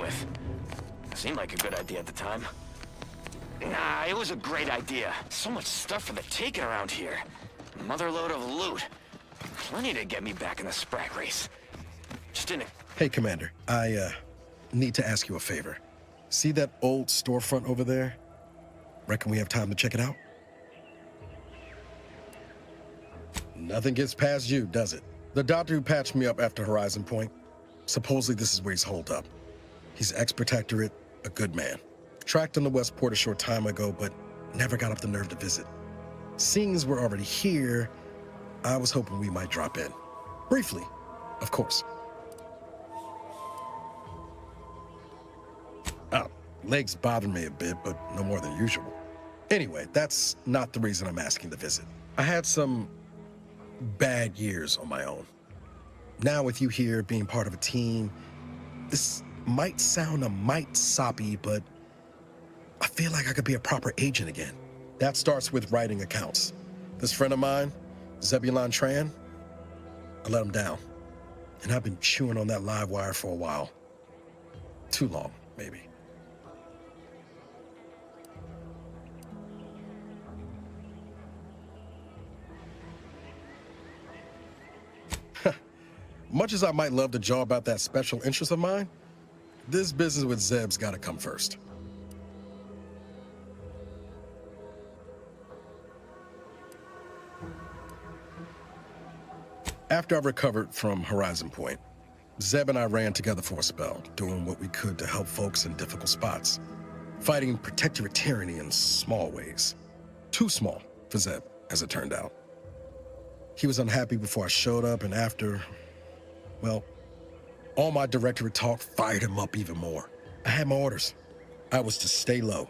with. Seemed like a good idea at the time. Nah, it was a great idea. So much stuff for the taking around here. Motherload of loot. Plenty to get me back in the sprag race. Just in a... Hey, Commander. I, need to ask you a favor. See that old storefront over there? Reckon we have time to check it out? Nothing gets past you, does it? The doctor who patched me up after Horizon Point, supposedly this is where he's holed up. He's ex-protectorate, a good man. Tracked on the Westport a short time ago, but never got up the nerve to visit. Seeing as we're already here, I was hoping we might drop in. Briefly, of course. Oh, legs bother me a bit, but no more than usual. Anyway, that's not the reason I'm asking the visit. I had some bad years on my own. Now with you here being part of a team, this might sound a mite soppy, but I feel like I could be a proper agent again. That starts with writing accounts. This friend of mine, Zebulon Tran, I let him down. And I've been chewing on that live wire for a while. Too long, maybe. Much as I might love to jaw about that special interest of mine, this business with Zeb's gotta come first. After I recovered from Horizon Point, Zeb and I ran together for a spell, doing what we could to help folks in difficult spots, fighting protectorate tyranny in small ways. Too small for Zeb, as it turned out. He was unhappy before I showed up, and after, well, all my directorate talk fired him up even more. I had my orders. I was to stay low.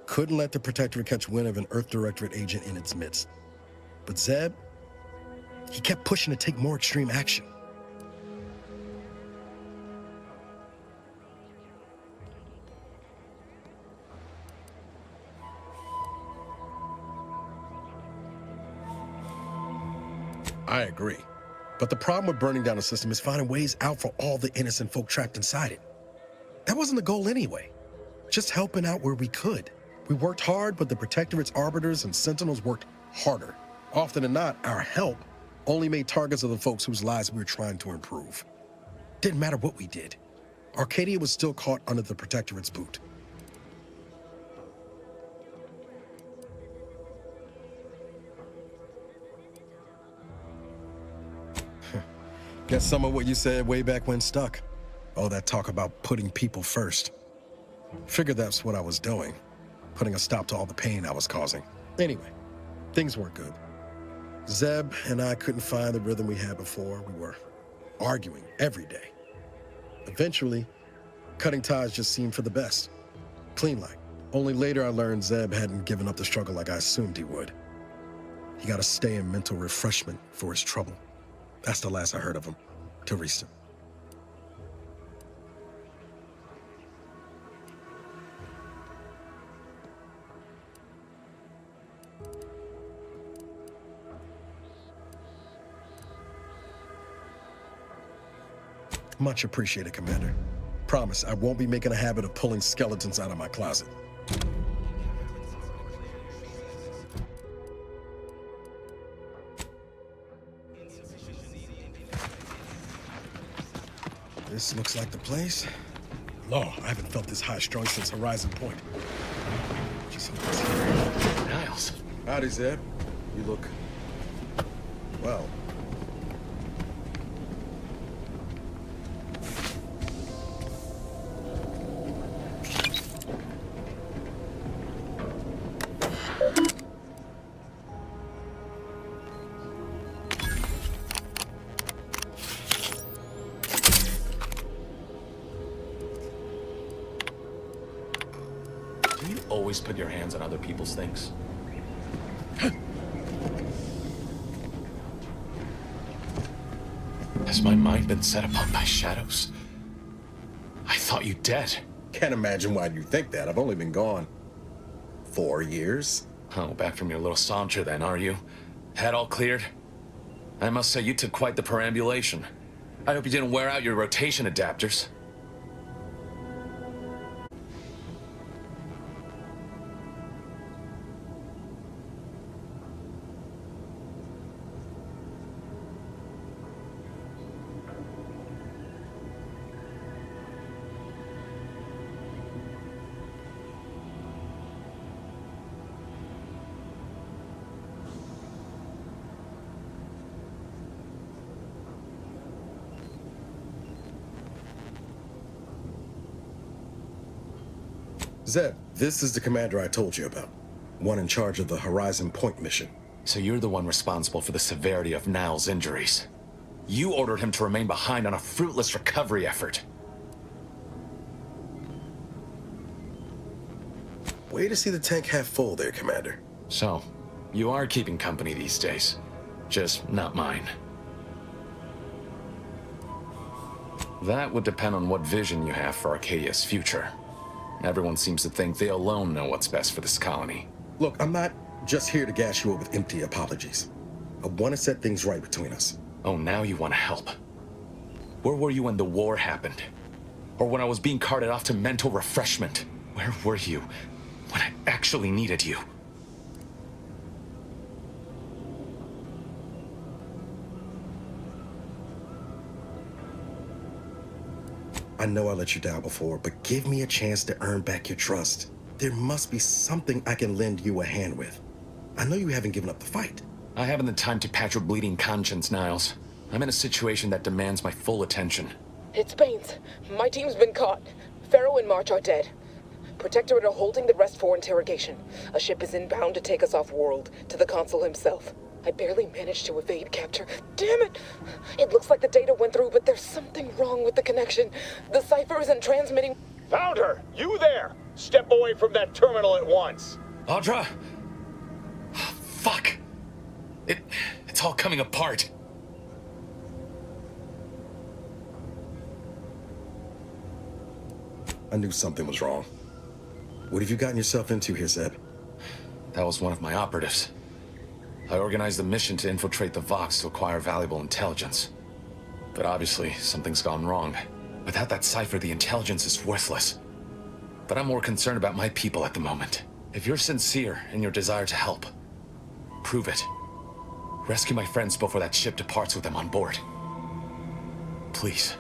Couldn't let the protectorate catch wind of an Earth Directorate agent in its midst. But Zeb, he kept pushing to take more extreme action. I agree. But the problem with burning down the system is finding ways out for all the innocent folk trapped inside it. That wasn't the goal anyway. Just helping out where we could. We worked hard, but the Protectorate's arbiters and sentinels worked harder. Often than not, our help only made targets of the folks whose lives we were trying to improve. Didn't matter what we did. Arcadia was still caught under the Protectorate's boot. Guess some of what you said way back when stuck. All that talk about putting people first. Figured that's what I was doing, putting a stop to all the pain I was causing. Anyway, things weren't good. Zeb and I couldn't find the rhythm we had before. We were arguing every day. Eventually, cutting ties just seemed for the best. Clean like. Only later I learned Zeb hadn't given up the struggle like I assumed he would. He got to stay in mental refreshment for his trouble. That's the last I heard of him, till recent. Much appreciated, Commander. Promise, I won't be making a habit of pulling skeletons out of my closet. This looks like the place. Lord, I haven't felt this high-strung since Horizon Point. Just hope it's here. Niles. Howdy, Zeb. You look... well. Always put your hands on other people's things. Has my mind been set upon by shadows? I thought you dead. Can't imagine why you think that. I've only been gone 4 years. Oh, back from your little saunter then, are you? Head all cleared? I must say you took quite the perambulation. I hope you didn't wear out your rotation adapters. Zeb, this is the commander I told you about. One in charge of the Horizon Point mission. So you're the one responsible for the severity of Niall's injuries. You ordered him to remain behind on a fruitless recovery effort. Way to see the tank half full there, Commander. So, you are keeping company these days. Just not mine. That would depend on what vision you have for Arcadia's future. Everyone seems to think they alone know what's best for this colony. Look, I'm not just here to gas you up with empty apologies. I want to set things right between us. Oh, now you want to help. Where were you when the war happened? Or when I was being carted off to mental refreshment? Where were you when I actually needed you? I know I let you down before, but give me a chance to earn back your trust. There must be something I can lend you a hand with. I know you haven't given up the fight. I haven't the time to patch your bleeding conscience, Niles. I'm in a situation that demands my full attention. It's Baines. My team's been caught. Pharaoh and March are dead. Protectorate are holding the rest for interrogation. A ship is inbound to take us off-world, to the consul himself. I barely managed to evade capture. Damn it! It looks like the data went through, but there's something wrong with the connection. The cipher isn't transmitting. Found her! You there! Step away from that terminal at once! Audra? Fuck! It's all coming apart. I knew something was wrong. What have you gotten yourself into here, Zeb? That was one of my operatives. I organized a mission to infiltrate the Vox to acquire valuable intelligence. But obviously, something's gone wrong. Without that cipher, the intelligence is worthless. But I'm more concerned about my people at the moment. If you're sincere in your desire to help, prove it. Rescue my friends before that ship departs with them on board. Please.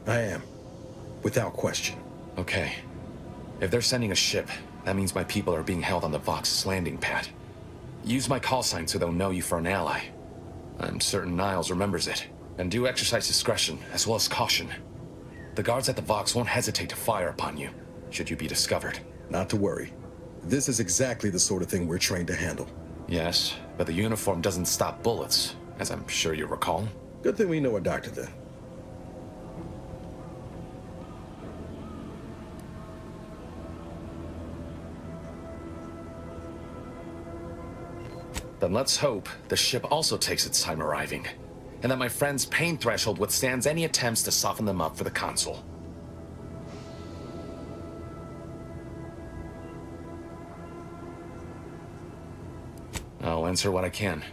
I am. Without question. Okay. If they're sending a ship, that means my people are being held on the Vox's landing pad. Use my call sign so they'll know you for an ally. I'm certain Niles remembers it. And do exercise discretion, as well as caution. The guards at the Vox won't hesitate to fire upon you, should you be discovered. Not to worry. This is exactly the sort of thing we're trained to handle. Yes, but the uniform doesn't stop bullets, as I'm sure you recall. Good thing we know a doctor then. Then let's hope the ship also takes its time arriving, and that my friend's pain threshold withstands any attempts to soften them up for the consul. I'll answer what I can.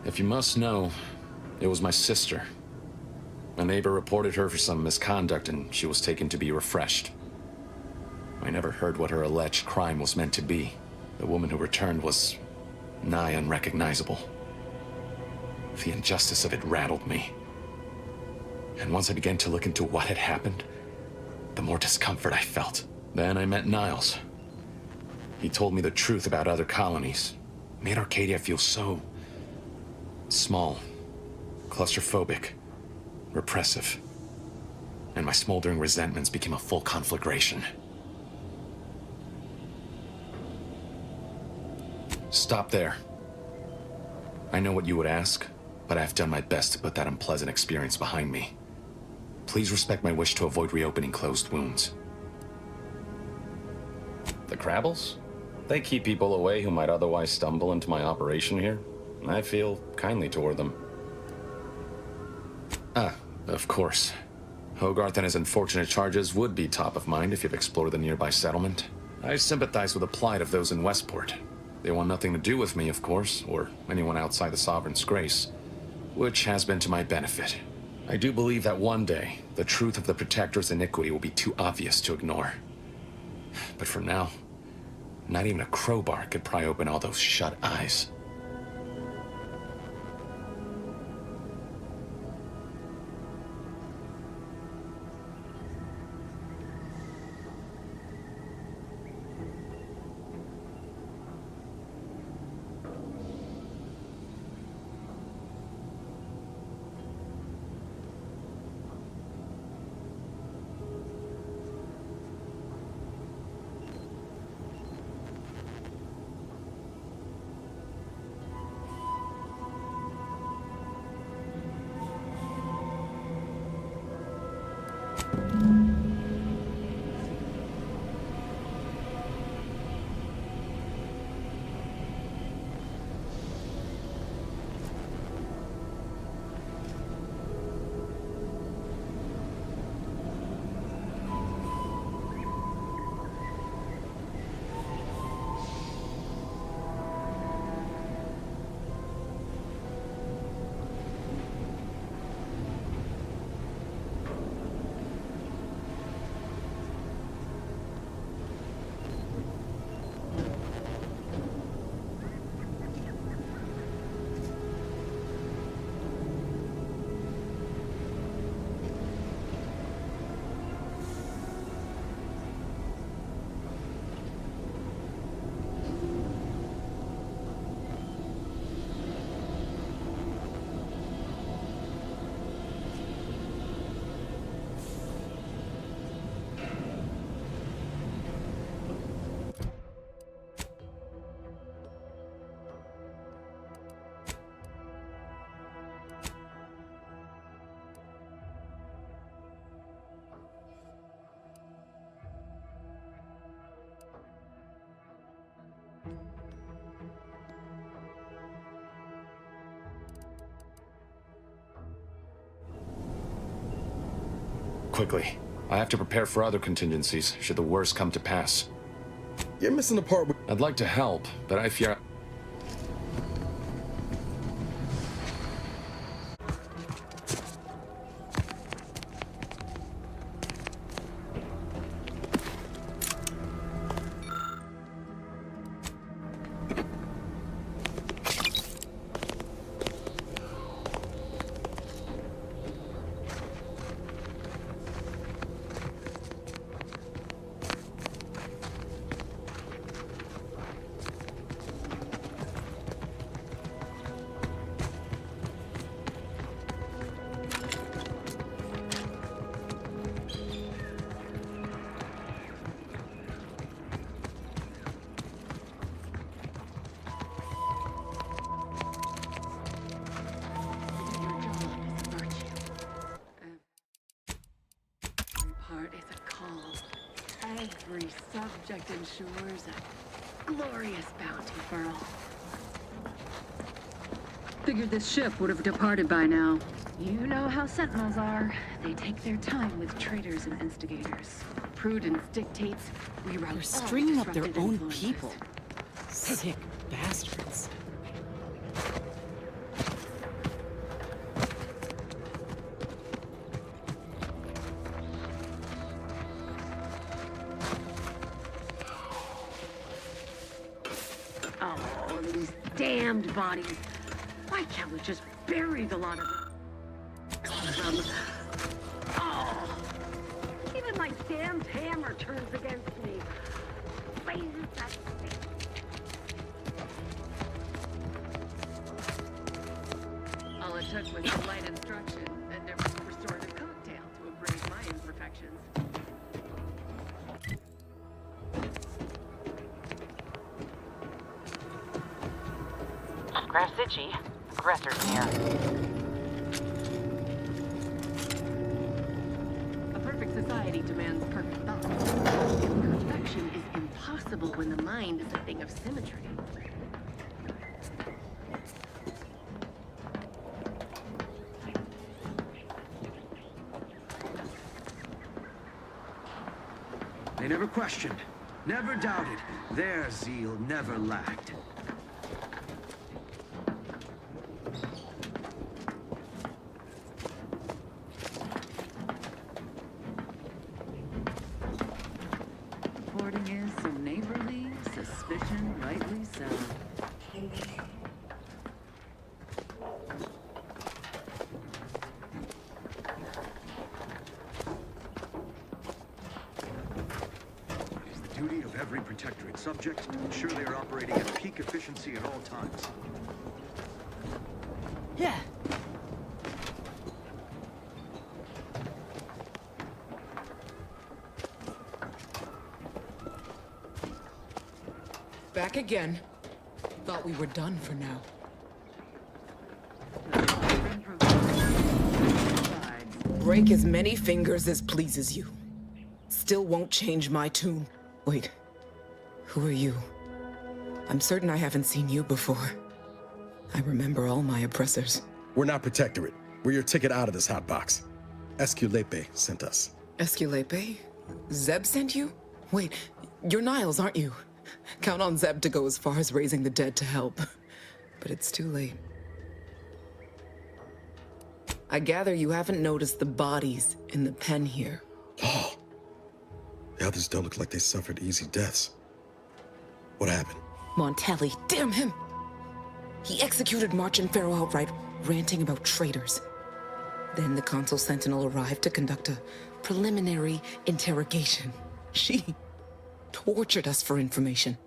If you must know, it was my sister. A neighbor reported her for some misconduct and she was taken to be refreshed. I never heard what her alleged crime was meant to be. The woman who returned was nigh unrecognizable. The injustice of it rattled me. And once I began to look into what had happened, the more discomfort I felt. Then I met Niles. He told me the truth about other colonies. Made Arcadia feel so small, claustrophobic, repressive. And my smoldering resentments became a full conflagration. Stop there. I know what you would ask, but I've done my best to put that unpleasant experience behind me. Please respect my wish to avoid reopening closed wounds. The Crabbles? They keep people away who might otherwise stumble into my operation here. I feel kindly toward them. Ah, of course. Hogarth and his unfortunate charges would be top of mind if you've explored the nearby settlement. I sympathize with the plight of those in Westport. They want nothing to do with me, of course, or anyone outside the Sovereign's grace, which has been to my benefit. I do believe that one day, the truth of the Protector's iniquity will be too obvious to ignore. But for now, not even a crowbar could pry open all those shut eyes. quickly. I have to prepare for other contingencies, should the worst come to pass. You're missing the part where... I'd like to help, but I fear... Every subject ensures a glorious bounty for all. Figured this ship would have departed by now. You know how Sentinels are. They take their time with traitors and instigators. Prudence dictates we rout all They're stringing up their disruptive own influences. people. Sick bastards. Oh, these damned bodies. Why can't we just bury the lot of them? Oh, even my damned hammer turns against me. Raises that thing. All it took was some light instruction and a restorative cocktail to embrace my imperfections. Grafsitchi, aggressors near. A perfect society demands perfect thought. Perfection is impossible when the mind is a thing of symmetry. They never questioned, never doubted. Their zeal never lacked. Reporting is so neighborly, suspicion rightly so. It is the duty of every protectorate subject to ensure they are operating at peak efficiency at all times. Yeah. Back again. Thought we were done for now. Break as many fingers as pleases you. Still won't change my tune. Wait, who are you? I'm certain I haven't seen you before. I remember all my oppressors. We're not Protectorate. We're your ticket out of this hot box. Esculepe sent us. Esculepe? Zeb sent you? Wait, you're Niles, aren't you? Count on Zeb to go as far as raising the dead to help. But it's too late. I gather you haven't noticed the bodies in the pen here. Oh. The others don't look like they suffered easy deaths. What happened? Montelli, damn him! He executed March and Pharaoh outright, ranting about traitors. Then the Consul Sentinel arrived to conduct a preliminary interrogation. She tortured us for information.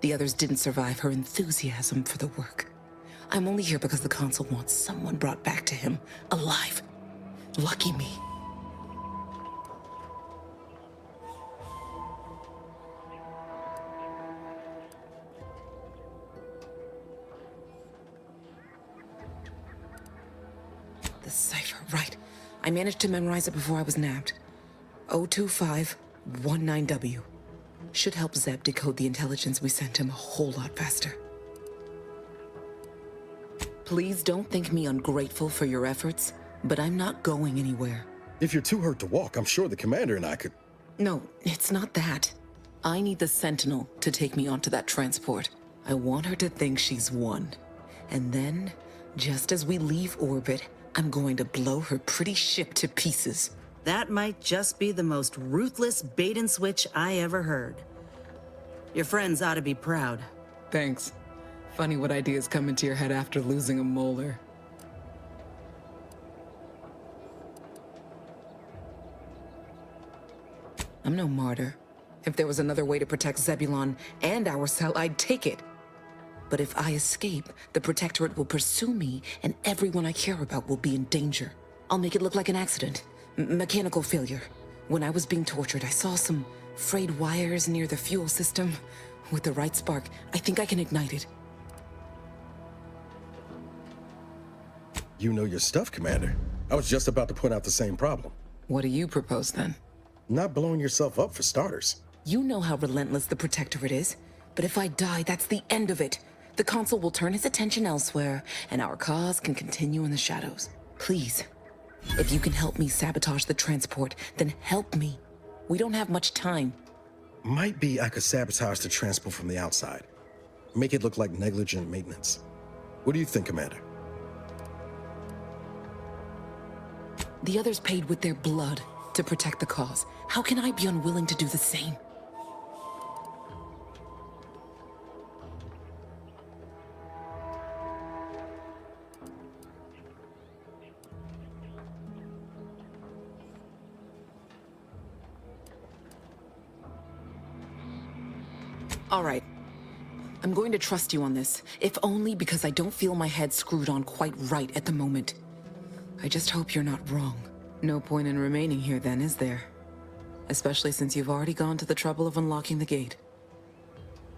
The others didn't survive her enthusiasm for the work. I'm only here because the Consul wants someone brought back to him, alive. Lucky me. The cipher, right. I managed to memorize it before I was nabbed. 02519W. Should help Zeb decode the intelligence we sent him a whole lot faster. Please don't think me ungrateful for your efforts, but I'm not going anywhere. If you're too hurt to walk, I'm sure the commander and I could... No, it's not that. I need the Sentinel to take me onto that transport. I want her to think she's won. And then, just as we leave orbit, I'm going to blow her pretty ship to pieces. That might just be the most ruthless bait and switch I ever heard. Your friends ought to be proud. Thanks. Funny what ideas come into your head after losing a molar. I'm no martyr. If there was another way to protect Zebulon and our cell, I'd take it. But if I escape, the Protectorate will pursue me, and everyone I care about will be in danger. I'll make it look like an accident. Mechanical failure. When I was being tortured, I saw some frayed wires near the fuel system. With the right spark, I think I can ignite it. You know your stuff, Commander. I was just about to point out the same problem. What do you propose, then? Not blowing yourself up, for starters. You know how relentless the Protectorate is. But if I die, that's the end of it. The Consul will turn his attention elsewhere, and our cause can continue in the shadows. Please, if you can help me sabotage the transport, then help me. We don't have much time. Might be I could sabotage the transport from the outside. Make it look like negligent maintenance. What do you think, Commander? The others paid with their blood to protect the cause. How can I be unwilling to do the same? All right. I'm going to trust you on this, if only because I don't feel my head screwed on quite right at the moment. I just hope you're not wrong. No point in remaining here then, is there? Especially since you've already gone to the trouble of unlocking the gate.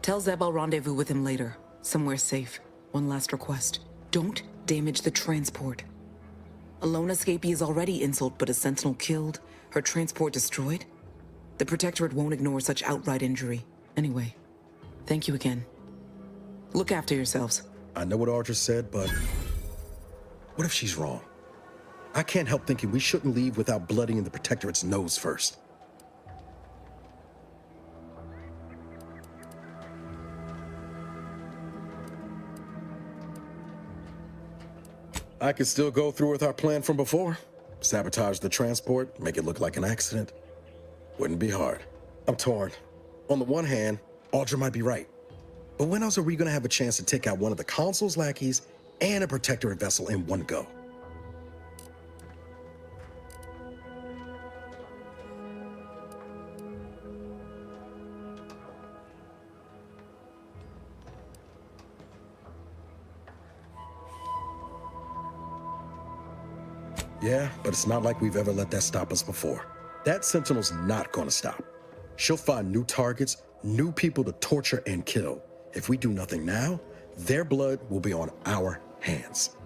Tell Zeb I'll rendezvous with him later, somewhere safe. One last request. Don't damage the transport. A lone escapee is already insult, but a Sentinel killed, her transport destroyed? The Protectorate won't ignore such outright injury. Anyway, thank you again. Look after yourselves. I know what Audra said, but what if she's wrong? I can't help thinking we shouldn't leave without blooding in the Protectorate's nose first. I could still go through with our plan from before. Sabotage the transport, make it look like an accident. Wouldn't be hard. I'm torn. On the one hand, Audra might be right. But when else are we gonna have a chance to take out one of the Consul's lackeys and a Protectorate vessel in one go? Yeah, but it's not like we've ever let that stop us before. That Sentinel's not gonna stop. She'll find new targets, new people to torture and kill. If we do nothing now, their blood will be on our hands.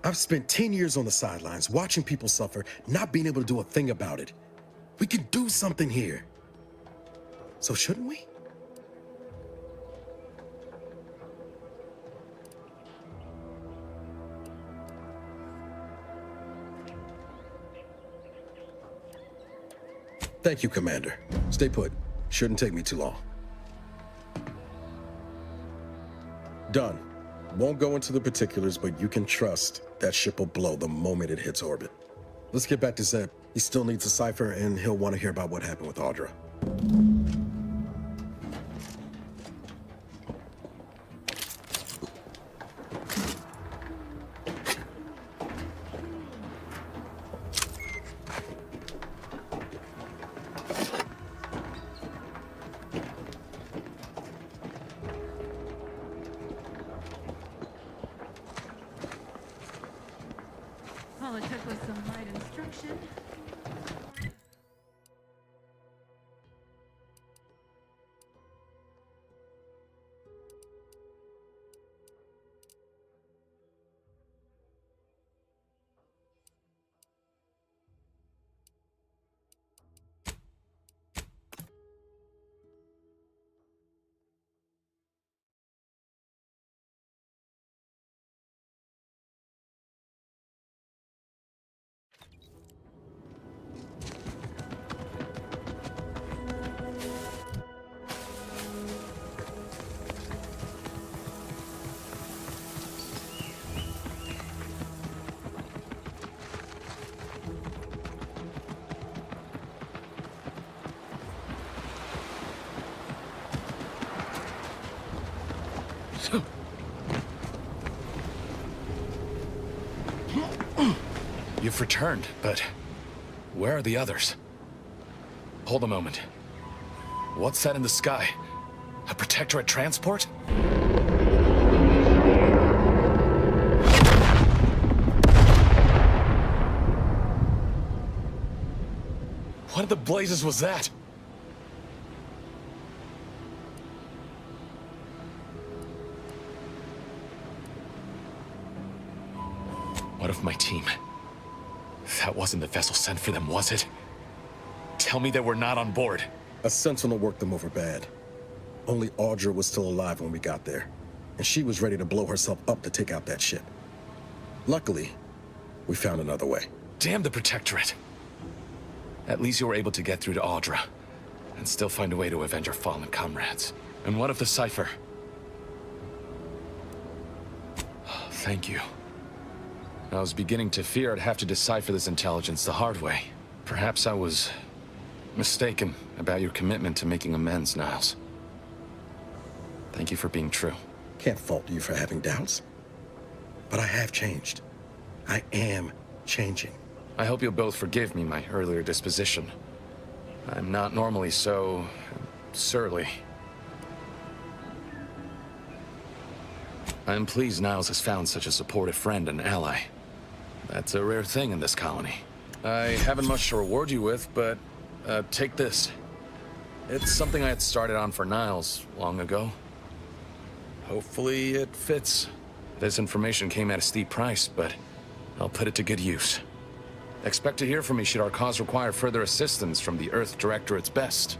I've spent 10 years on the sidelines, watching people suffer, not being able to do a thing about it. We can do something here. So shouldn't we? Thank you, Commander. Stay put. Shouldn't take me too long. Done. Won't go into the particulars, but you can trust that ship will blow the moment it hits orbit. Let's get back to Zeb. He still needs a cipher, and he'll want to hear about what happened with Audra. All it took was some right instruction. You've returned, but where are the others? Hold a moment. What's that in the sky? A Protectorate transport? What in the blazes was that? What of my team? That wasn't the vessel sent for them, was it? Tell me they were not on board. A sentinel worked them over bad. Only Audra was still alive when we got there, and she was ready to blow herself up to take out that ship. Luckily, we found another way. Damn the Protectorate. At least you were able to get through to Audra, and still find a way to avenge your fallen comrades. And what of the cipher? Thank you. I was beginning to fear I'd have to decipher this intelligence the hard way. Perhaps I was mistaken about your commitment to making amends, Niles. Thank you for being true. Can't fault you for having doubts. But I have changed. I am changing. I hope you'll both forgive me my earlier disposition. I'm not normally so surly. I'm pleased Niles has found such a supportive friend and ally. That's a rare thing in this colony. I haven't much to reward you with, but take this. It's something I had started on for Niles long ago. Hopefully it fits. This information came at a steep price, but I'll put it to good use. Expect to hear from me should our cause require further assistance from the Earth Directorate's best.